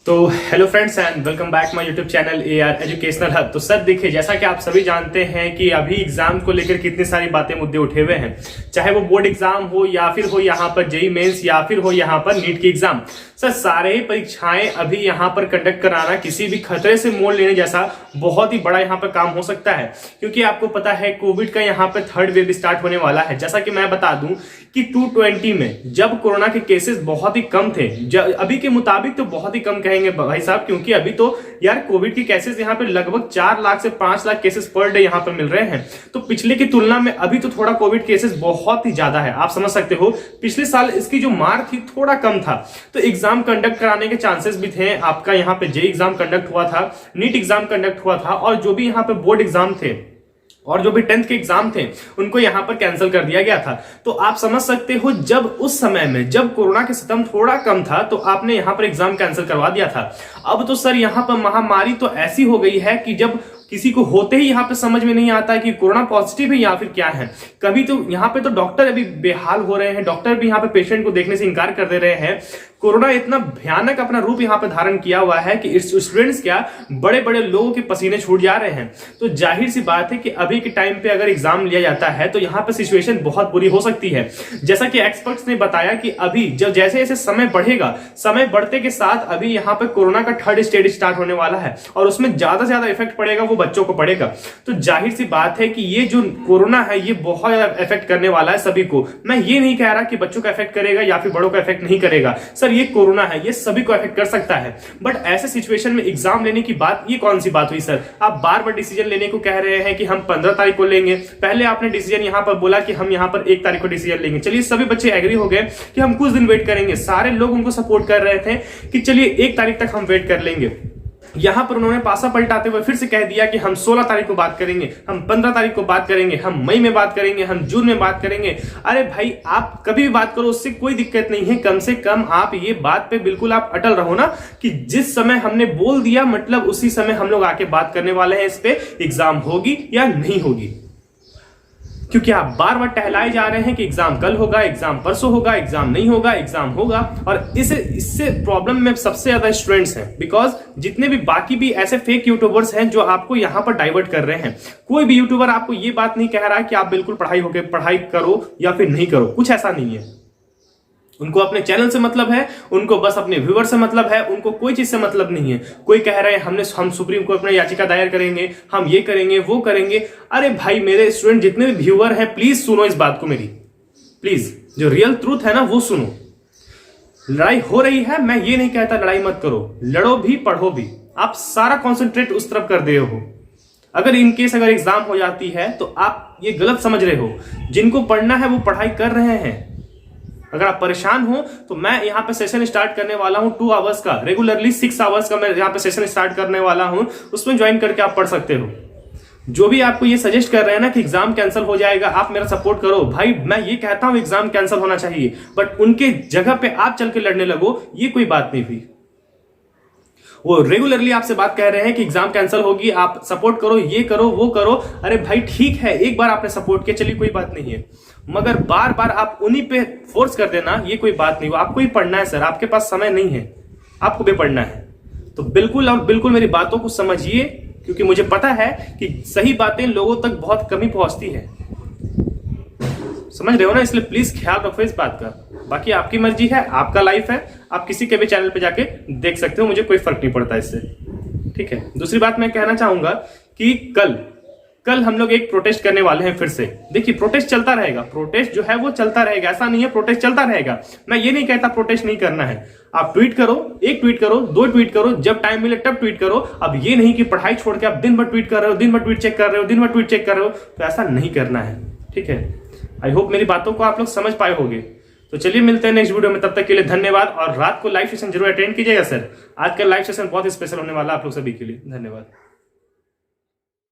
तो hello friends and welcome back my YouTube channel AR educational hub. तो sir देखिए, जैसा कि आप सभी जानते हैं कि अभी एग्जाम को लेकर कितनी सारी बातें मुद्दे उठे हुए हैं, चाहे वो बोर्ड एग्जाम हो या फिर हो यहाँ पर जेईई मेंस या फिर हो यहाँ पर नीट की एग्जाम। सर सारे ही परीक्षाएं अभी यहाँ पर कंडक्ट कराना किसी भी खतरे से मोड़ लेने जैसा बहुत ही बड़ा यहाँ पर काम हो सकता है, क्योंकि आपको पता है कोविड का यहाँ पर थर्ड वेव स्टार्ट होने वाला है। जैसा कि मैं बता दूं कि 220 में जब कोरोना के केसेस बहुत ही कम थे, अभी के मुताबिक तो बहुत ही कम कहेंगे भाई साहब, क्योंकि अभी तो यार कोविड के केसेस यहाँ पे लगभग 4 लाख से 5 लाख केसेस पर डे यहाँ पे मिल रहे हैं। तो पिछले की तुलना में अभी तो थोड़ा कोविड केसेस बहुत ही ज्यादा है। आप समझ सकते हो पिछले साल इसकी जो मार थी थोड़ा कम था, तो एग्जाम कंडक्ट कराने के चांसेस भी थे। आपका यहाँ पे जेईई एग्जाम कंडक्ट हुआ था, नीट एग्जाम कंडक्ट हुआ था, और जो भी यहाँ पे बोर्ड एग्जाम थे और जो भी 10th के एग्जाम थे उनको यहां पर कैंसिल कर दिया गया था। तो आप समझ सकते हो जब उस समय में जब कोरोना के सितम थोड़ा कम था तो आपने यहां पर एग्जाम कैंसिल करवा दिया था। अब तो सर यहां पर महामारी तो ऐसी हो गई है कि जब किसी को होते ही यहाँ पे समझ में नहीं आता है कि कोरोना पॉजिटिव है या फिर क्या है। कभी तो यहाँ पे तो डॉक्टर अभी बेहाल हो रहे हैं, डॉक्टर भी यहाँ पे पेशेंट को देखने से इनकार कर दे रहे हैं। कोरोना इतना भयानक अपना रूप यहाँ पे धारण किया हुआ है कि स्टूडेंट्स क्या बड़े बड़े लोगों के पसीने छूट जा रहे हैं। तो जाहिर सी बात है कि अभी के टाइम पे अगर एग्जाम लिया जाता है तो यहाँ पे सिचुएशन बहुत बुरी हो सकती है। जैसा कि एक्सपर्ट्स ने बताया कि अभी जब जैसे जैसे समय बढ़ेगा, समय बढ़ते के साथ अभी यहाँ पे कोरोना का थर्ड स्टेज स्टार्ट होने वाला है और उसमें ज्यादा से ज्यादा इफेक्ट पड़ेगा वो बच्चों को पड़ेगा। तो जाहिर सी बात है कि ये जो कोरोना है ये बहुत ज्यादा इफेक्ट करने वाला है सभी को। मैं ये नहीं कह रहा कि बच्चों का इफेक्ट करेगा या फिर बड़ों का इफेक्ट नहीं करेगा। सर ये कोरोना है, ये सभी को इफेक्ट कर सकता है, बट ऐसे सिचुएशन में एग्जाम लेने की बात ये कौन सी बात हुई सर? आप बार बार डिसीजन लेने को कह रहे हैं कि हम 15 तारीख को लेंगे। पहले आपने डिसीजन यहां पर बोला कि हम यहां पर 1 तारीख को डिसीजन लेंगे। चलिए सभी बच्चे एग्री हो गए कि हम कुछ दिन वेट करेंगे। सारे लोग उनको सपोर्ट कर रहे थे कि चलिए 1 तारीख तक हम वेट कर लेंगे। यहां पर उन्होंने पासा पलटाते हुए फिर से कह दिया कि हम 16 तारीख को बात करेंगे, हम 15 तारीख को बात करेंगे, हम मई में बात करेंगे, हम जून में बात करेंगे। अरे भाई आप कभी भी बात करो, उससे कोई दिक्कत नहीं है। कम से कम आप ये बात पे बिल्कुल आप अटल रहो ना कि जिस समय हमने बोल दिया मतलब उसी समय हम लोग आके बात करने वाले हैं इस पे एग्जाम होगी या नहीं होगी। क्योंकि आप बार बार टहलाए जा रहे हैं कि एग्जाम कल होगा, एग्जाम परसों होगा, एग्जाम नहीं होगा, एग्जाम होगा। और इससे प्रॉब्लम में सबसे ज्यादा स्टूडेंट्स हैं, बिकॉज जितने भी बाकी भी ऐसे फेक यूट्यूबर्स हैं जो आपको यहां पर डाइवर्ट कर रहे हैं। कोई भी यूट्यूबर आपको ये बात नहीं कह रहा है कि आप बिल्कुल पढ़ाई करो या फिर नहीं करो, कुछ ऐसा नहीं है। उनको अपने चैनल से मतलब है, उनको बस अपने व्यूअर से मतलब है, उनको कोई चीज से मतलब नहीं है। कोई कह रहे हैं हम सुप्रीम कोर्ट में याचिका दायर करेंगे, हम ये करेंगे वो करेंगे। अरे भाई मेरे स्टूडेंट जितने भी व्यूअर हैं प्लीज सुनो इस बात को मेरी, प्लीज जो रियल ट्रूथ है ना वो सुनो। लड़ाई हो रही है, मैं ये नहीं कहता लड़ाई मत करो, लड़ो भी पढ़ो भी। आप सारा कॉन्सेंट्रेट उस तरफ कर दे रहे हो। अगर इनकेस अगर एग्जाम हो जाती है तो आप ये गलत समझ रहे हो। जिनको पढ़ना है वो पढ़ाई कर रहे हैं। अगर आप परेशान हो तो मैं यहाँ पे सेशन स्टार्ट करने वाला हूँ 2 आवर्स का, रेगुलरली 6 आवर्स का मैं यहाँ पे सेशन स्टार्ट करने वाला हूँ, उसमें ज्वाइन करके आप पढ़ सकते हो। जो भी आपको ये सजेस्ट कर रहे हैं ना कि एग्जाम कैंसिल हो जाएगा, आप मेरा सपोर्ट करो। भाई मैं ये कहता हूँ एग्जाम कैंसिल होना चाहिए, बट उनके जगह पे आप चल के लड़ने लगो, ये कोई बात नहीं हुई। वो रेगुलरली आपसे बात कह रहे हैं कि एग्जाम कैंसिल होगी, आप सपोर्ट करो, ये करो वो करो। अरे भाई ठीक है, एक बार आपने सपोर्ट किया, चलिए कोई बात नहीं है, मगर बार बार आप उन्हीं पे फोर्स कर देना ये कोई बात नहीं। वो आपको ही पढ़ना है सर, आपके पास समय नहीं है, आपको भी पढ़ना है। तो बिल्कुल और बिल्कुल मेरी बातों को समझिए, क्योंकि मुझे पता है कि सही बातें लोगों तक बहुत कम ही पहुंचती है। समझ रहे हो ना? इसलिए प्लीज ख्याल रखो इस बात का। बाकी आपकी मर्जी है, आपका लाइफ है, आप किसी के भी चैनल पे जाके देख सकते हो, मुझे कोई फर्क नहीं पड़ता इससे। ठीक है, दूसरी बात मैं कहना चाहूंगा कि कल हम लोग एक प्रोटेस्ट करने वाले हैं फिर से। देखिए प्रोटेस्ट चलता रहेगा, प्रोटेस्ट जो है वो चलता रहेगा, ऐसा नहीं है, प्रोटेस्ट चलता रहेगा। मैं ये नहीं कहता प्रोटेस्ट नहीं करना है। आप ट्वीट करो, 1 ट्वीट करो, 2 ट्वीट करो, जब टाइम मिले तब ट्वीट करो। अब ये नहीं कि पढ़ाई छोड़ के आप दिन भर ट्वीट कर रहे हो, दिन भर ट्वीट चेक कर रहे हो, दिन भर ट्वीट चेक कर रहे हो, तो ऐसा नहीं करना है। ठीक है, आई होप मेरी बातों को आप लोग समझ पाए होंगे। तो चलिए मिलते हैं नेक्स्ट वीडियो में, तब तक के लिए धन्यवाद। और रात को लाइव सेशन जरूर अटेंड कीजिएगा सर, आज का लाइव सेशन बहुत स्पेशल होने वाला है आप लोग सभी के लिए। धन्यवाद।